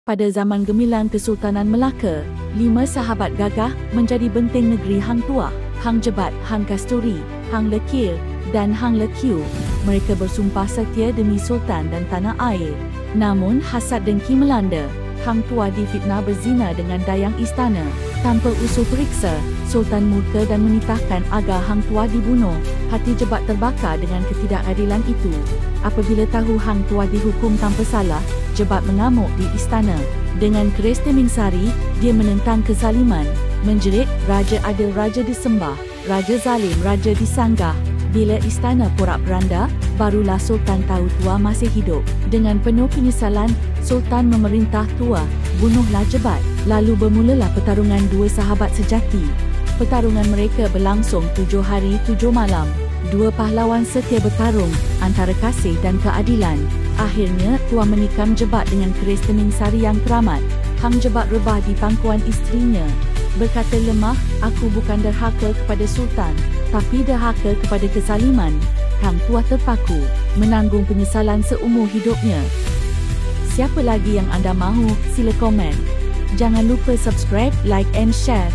Pada zaman gemilang Kesultanan Melaka, 5 sahabat gagah menjadi benteng negeri Hang Tuah, Hang Jebat, Hang Kasturi, Hang Lekir, dan Hang Lekiu. Mereka bersumpah setia demi Sultan dan tanah air. Namun hasad dengki melanda. Hang Tuah difitnah berzina dengan dayang istana. Tanpa usul periksa, Sultan murka dan menitahkan agar Hang Tuah dibunuh. Hati Jebat terbakar dengan ketidakadilan itu. Apabila tahu Hang Tuah dihukum tanpa salah, Jebat mengamuk di istana. Dengan keris Temingsari, dia menentang kezaliman. Menjerit, raja adil raja disembah, raja zalim raja disanggah. Bila istana porak-peranda, barulah Sultan tahu Tuah masih hidup. Dengan penuh penyesalan, Sultan memerintah Tuah, bunuhlah Jebat. Lalu bermulalah pertarungan dua sahabat sejati. Pertarungan mereka berlangsung 7 hari 7 malam. Dua pahlawan setia bertarung antara kasih dan keadilan. Akhirnya, Tuah menikam Jebat dengan keris Temingsari yang keramat. Hang Jebat rebah di pangkuan isterinya. Berkata lemah, aku bukan derhaka kepada Sultan, tapi derhaka kepada kezaliman. Hang Tuah terpaku, menanggung penyesalan seumur hidupnya. Siapa lagi yang anda mahu? Sila komen. Jangan lupa subscribe, like and share.